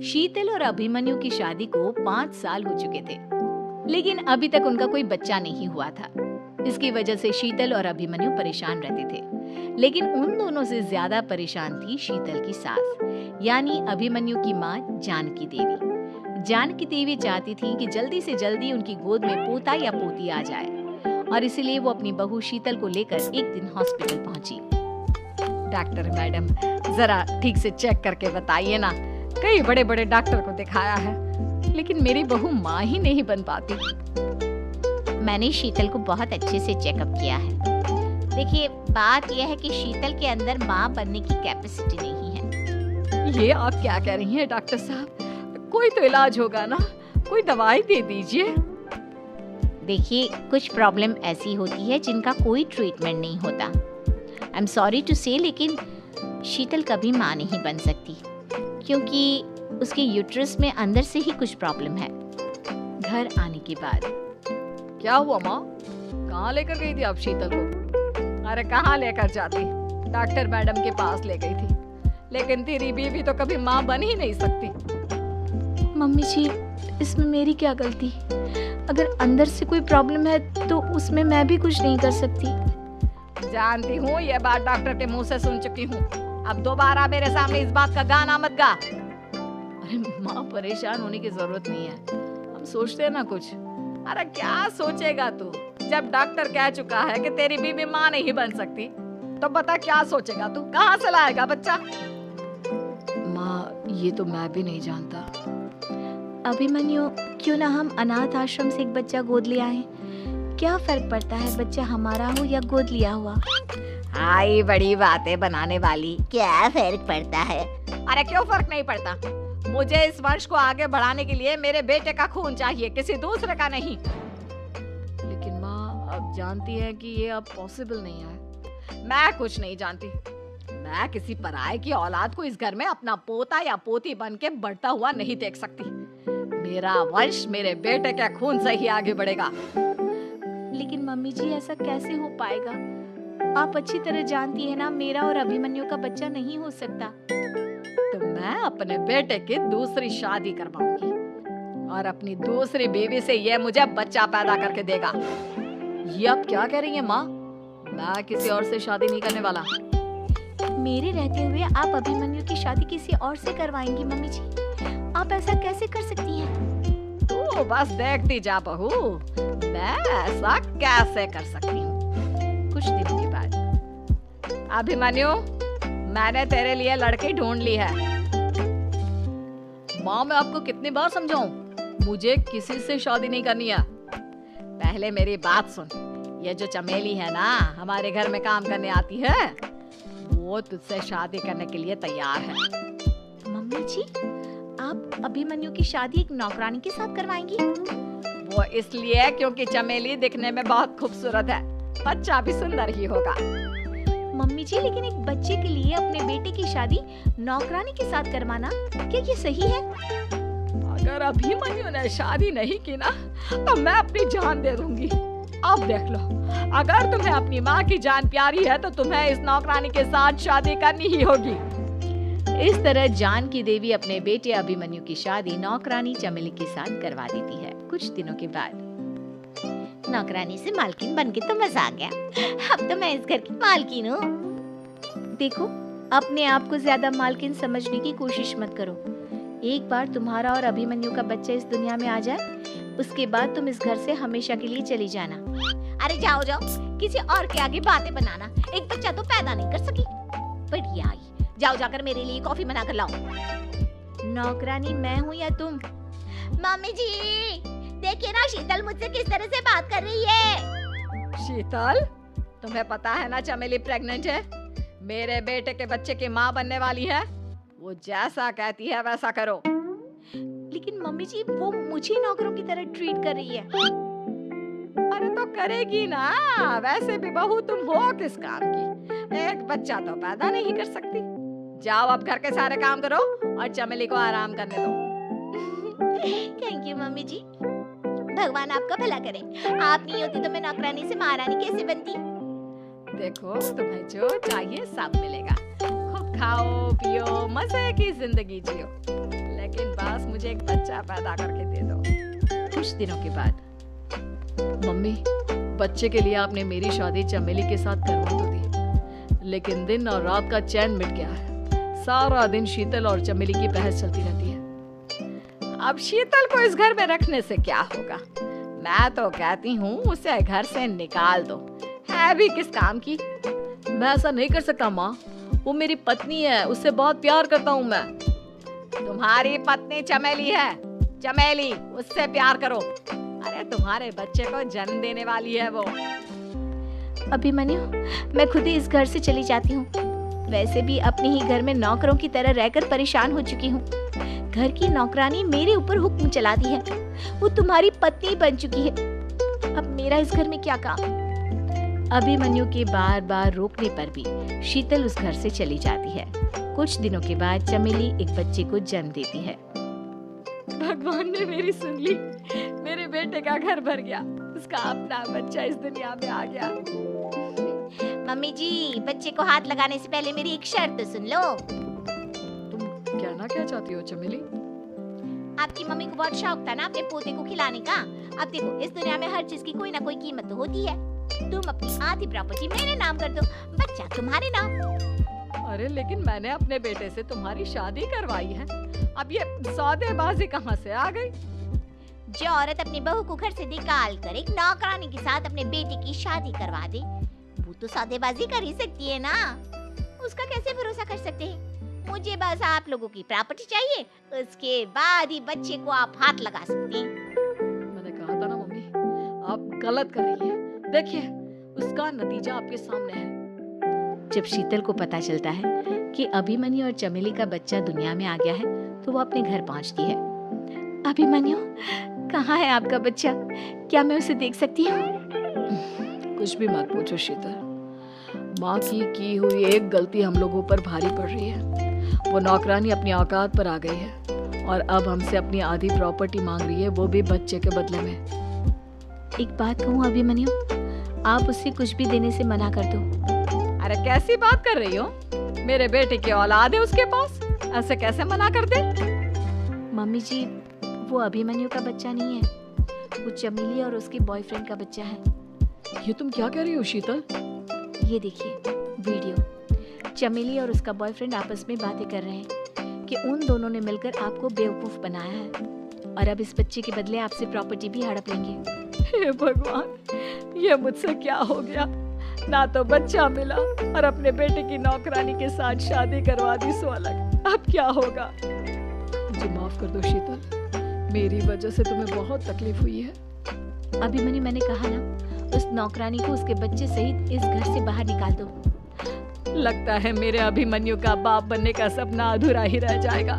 शीतल और अभिमन्यु की शादी को 5 साल हो चुके थे, लेकिन अभी तक उनका कोई बच्चा नहीं हुआ था। इसकी वजह से शीतल और अभिमन्यु परेशान रहते थे, लेकिन उन दोनों से ज्यादा परेशान थी शीतल की सास, यानी अभिमन्यु की माँ जानकी देवी। जानकी देवी चाहती थी कि जल्दी से जल्दी उनकी गोद में पोता या पोती आ जाए, और इसीलिए वो अपनी बहू शीतल को लेकर एक दिन हॉस्पिटल पहुंची। डॉक्टर मैडम, जरा ठीक से चेक करके बताइए ना, कई बड़े बड़े डॉक्टर को दिखाया है, लेकिन मेरी बहू माँ ही नहीं बन पाती। मैंने शीतल को बहुत अच्छे से चेकअप किया है। देखिए, बात यह है कि शीतल के अंदर माँ बनने की कैपेसिटी नहीं है। ये आप क्या कह रही हैं डॉक्टर साहब? कोई तो इलाज होगा ना, कोई दवाई दे दीजिए। देखिए, कुछ प्रॉब्लम ऐसी होती है जिनका कोई ट्रीटमेंट नहीं होता। आई एम सॉरी टू से, लेकिन शीतल कभी माँ नहीं बन सकती, क्योंकि उसके यूट्रस में अंदर से ही कुछ प्रॉब्लम है। घर आने के बाद क्या हुआ माँ? कहाँ लेकर गई थी आप शीतल को? अरे कहाँ लेकर जाती, डॉक्टर मैडम के पास ले गई थी, लेकिन तेरी बीवी तो कभी माँ बन ही नहीं सकती। मम्मी जी, इसमें मेरी क्या गलती? अगर अंदर से कोई प्रॉब्लम है तो उसमें मैं भी कुछ नहीं कर सकती। जानती हूँ, ये बात डॉक्टर के मुंह से सुन चुकी हूँ। अब दोबारा मेरे सामने इस बात का गाना मत गा। अरे माँ, परेशान होने की जरूरत नहीं है, हम सोचते हैं ना कुछ। अरे क्या सोचेगा तू? जब डॉक्टर कह चुका है कि तेरी बीवी माँ नहीं बन सकती, तो बता क्या सोचेगा तू? कहाँ से लाएगा बच्चा? माँ, ये तो मैं भी नहीं जानता। अभिमन्यु, क्यों ना हम अनाथ आश्रम से एक बच्चा गोद ले आए? क्या फर्क पड़ता है बच्चा हमारा हो या गोद लिया हुआ? आई बड़ी बातें बनाने वाली, क्या फर्क पड़ता है? अरे क्यों फर्क नहीं पड़ता? मुझे इस वंश को आगे बढ़ाने के लिए मेरे बेटे का खून चाहिए, किसी दूसरे का नहीं। लेकिन माँ, आप जानती हैं कि ये अब पॉसिबल नहीं है। मैं कुछ नहीं जानती। मैं किसी पराये की औलाद को इस घर में अपना पोता या पोती बन के बढ़ता हुआ नहीं देख सकती। मेरा वंश मेरे बेटे के खून से ही आगे बढ़ेगा। लेकिन मम्मी जी, ऐसा कैसे हो पाएगा? आप अच्छी तरह जानती है ना, मेरा और अभिमन्यु का बच्चा नहीं हो सकता। तो मैं अपने बेटे की दूसरी शादी करवाऊंगी, और अपनी दूसरी बीवी से ये मुझे बच्चा पैदा करके देगा। ये आप क्या कह रही हैं माँ? मैं किसी और से शादी नहीं करने वाला। मेरे रहते हुए आप अभिमन्यु की शादी किसी और से करवाएंगी? मम्मी जी, आप ऐसा कैसे कर सकती हैं? तू बस देखती जा बहू, मैं ऐसा कैसे कर सकती हूँ। कुछ दिनों के बाद, अभिमन्यु, मैंने तेरे लिए लड़की ढूंढ ली है। माँ, मैं आपको कितनी बार समझाऊं, मुझे किसी से शादी नहीं करनी है। पहले मेरी बात सुन। ये जो चमेली है ना, हमारे घर में काम करने आती है, वो तुझसे शादी करने के लिए तैयार है। मम्मी जी, आप अभिमन्यु की शादी एक नौकरानी के साथ करवाएंगी? वो इसलिए क्योंकि चमेली दिखने में बहुत खूबसूरत है, बच्चा भी सुंदर ही होगा। मम्मी जी, लेकिन एक बच्चे के लिए अपने बेटे की शादी नौकरानी के साथ करवाना, क्या ये सही है? अगर अभिमन्यु ने शादी नहीं की ना, तो मैं अपनी जान दे दूंगी। अब देख लो, अगर तुम्हें अपनी माँ की जान प्यारी है तो तुम्हें इस नौकरानी के साथ शादी करनी ही होगी। इस तरह जानकी देवी अपने बेटे अभिमन्यु की शादी नौकरानी चमेली के साथ करवा देती है। कुछ दिनों के बाद, नौकरानी से मालकिन बन के तो मजा आ गया। अब तो मैं इस घर की मालकिन हूँ। देखो, अपने आप को ज्यादा मालकिन समझने की कोशिश मत करो। एक बार तुम्हारा और अभिमन्यु का बच्चा इस दुनिया में आ जाए, उसके बाद तुम इस घर से हमेशा के लिए चली जाना। अरे जाओ जाओ, किसी और के आगे बातें बनाना। एक बच्चा तो पैदा नहीं कर सकी, बढ़िया आई। जाओ जाकर मेरे लिए कॉफी बना कर लाओ। नौकरानी मैं हूँ या तुम? मम्मी जी, देखिए ना शीतल मुझसे किस तरह से बात कर रही है। शीतल, तुम्हें पता है ना चमेली प्रेग्नेंट है, मेरे बेटे के बच्चे की माँ बनने वाली है। वो जैसा कहती है वैसा करो। लेकिन मम्मी जी, वो मुझे नौकरों की तरह ट्रीट कर रही है। अरे तो करेगी ना, वैसे भी बहू तुम हो किस काम की? एक बच्चा तो पैदा नहीं कर सकती। जाओ अब घर के सारे काम करो और चमेली को आराम करने दो। थैंक यू मम्मी जी, भगवान आपका भला करे। आप नहीं होती तो मैं नौकरानी से महारानी कैसे बनती? देखो, तुम्हें जो चाहिए सब मिलेगा। खूब खाओ पियो, मजे की जिंदगी जियो, लेकिन बच्चा पैदा करके दे दो। कुछ दिनों के बाद, मम्मी, बच्चे के लिए आपने मेरी शादी चमेली के साथ करवा तो दी, लेकिन दिन और रात का चैन मिट गया है। सारा दिन शीतल और चमेली की बहस चलती रहती है। अब शीतल को इस घर में रखने से क्या होगा? मैं तो कहती हूँ उसे घर से निकाल दो, है भी किस काम की। मैं ऐसा नहीं कर सकता माँ, वो मेरी पत्नी है, उससे बहुत प्यार करता हूँ मैं। तुम्हारी पत्नी चमेली है, चमेली, उससे प्यार करो। अरे तुम्हारे बच्चे को जन्म देने वाली है वो। अभिमन्यु, मैं खुद ही इस घर से चली जाती हूँ। वैसे भी अपने ही घर में नौकरों की तरह रहकर परेशान हो चुकी हूँ। घर की नौकरानी मेरे ऊपर हुक्म चलाती है, वो तुम्हारी पत्नी बन चुकी है। अब मेरा इस घर में क्या काम? अभिमन्यु के बार बार रोकने पर भी शीतल उस घर से चली जाती है। कुछ दिनों के बाद चमेली एक बच्चे को जन्म देती है। भगवान ने मेरी सुन ली, मेरे बेटे का घर भर गया, उसका अपना बच्चा इस दुनिया में आ गया। मम्मी जी, बच्चे को हाथ लगाने से पहले मेरी एक शर्त सुन लो। तुम कहना क्या चाहती हो चमेली? आपकी मम्मी को बहुत शौक था ना अपने पोते को खिलाने का। अब देखो, इस दुनिया में हर चीज की कोई ना कोई कीमत तो होती है। तुम अपनी आधी प्रॉपर्टी मेरे नाम कर दो, बच्चा तुम्हारे नाम। अरे लेकिन मैंने अपने बेटे से तुम्हारी शादी करवाई है, अब ये सौदेबाजी कहाँ से आ गई? जो औरत अपनी बहू को घर से निकाल कर एक नौकरानी के साथ अपने बेटे की शादी करवा दे, वो तो सौदेबाजी कर ही सकती है ना। उसका कैसे भरोसा कर सकते हैं? मुझे बस आप लोगों की प्रॉपर्टी चाहिए, उसके बाद ही बच्चे को आप हाथ लगा सकती हैं। मैंने कहा था ना मम्मी, आप गलत कर रही हैं। देखिए, उसका नतीजा आपके सामने है। जब शीतल को पता चलता है कि अभिमन्यु और चमेली का बच्चा दुनिया में आ गया है, तो वो अपने घर पहुंचती है। अभिमन्यु, कहाँ है आपका बच्चा? क्या मैं उसे देख सकती हूँ? कुछ भी मत पूछो शीतल, माँ की हुई एक गलती हम लोगों पर भारी पड़ रही है। वो नौकरानी अपनी औकात पर आ गई है और अब हमसे अपनी आधी प्रॉपर्टी मांग रही है, वो भी बच्चे के बदले में। एक बात कहूँ अभिमन्यु, आप उससे कुछ भी देने से मना कर दो। अरे कैसी बात कर रही हो? मेरे बेटे की औलाद है उसके पास, ऐसे कैसे मना कर दे? मम्मी जी, वो अभिमन्यु का बच्चा नहीं है, वो चमेली और उसके बॉयफ्रेंड का बच्चा है। ये तुम क्या कह रही हो शीतल? ये देखिए वीडियो। चमेली और उसका बॉयफ्रेंड आपस में बातें कर रहे हैं कि उन दोनों ने मिलकर आपको बेवकूफ बनाया है और अब इस बच्चे के बदले आपसे प्रॉपर्टी भी हड़प लेंगे। हे भगवान, ये मुझसे क्या हो गया? ना तो बच्चा मिला और अपने बेटे की नौकरानी के साथ शादी करवा दी सो अलग। अब क्या होगा? मुझे माफ कर दो शीतल, मेरी वजह से तुम्हें बहुत तकलीफ हुई है। अभिमन्यु, मैंने कहा ना, उस नौकरानी को उसके बच्चे सहित इस घर से बाहर निकाल दो। लगता है मेरे अभिमन्यु का बाप बनने का सपना अधूरा ही रह जाएगा।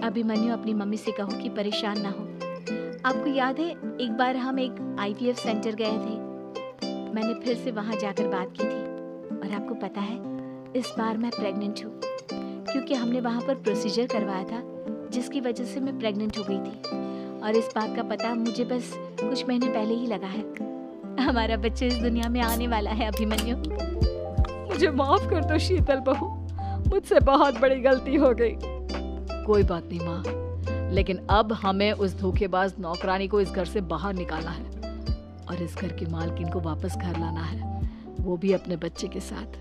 अभिमन्यु, अपनी मम्मी से कहो कि परेशान ना हो। आपको याद है एक बार हम एक IVF सेंटर गए थे, मैंने फिर से वहां जाकर बात की थी और आपको पता है इस बार मैं प्रेग्नेंट हूँ, क्योंकि हमने वहां पर प्रोसीजर करवाया था जिसकी वजह से मैं प्रेग्नेंट हो गई थी और इस बात का पता मुझे बस कुछ महीने पहले ही लगा है। हमारा बच्चा इस दुनिया में आने वाला है अभिमन्यु। मुझे माफ कर दो शीतल बहू, मुझसे बहुत बड़ी गलती हो गई। कोई बात नहीं माँ, लेकिन अब हमें उस धोखेबाज नौकरानी को इस घर से बाहर निकालना है और इस घर की मालकिन को वापस घर लाना है, वो भी अपने बच्चे के साथ।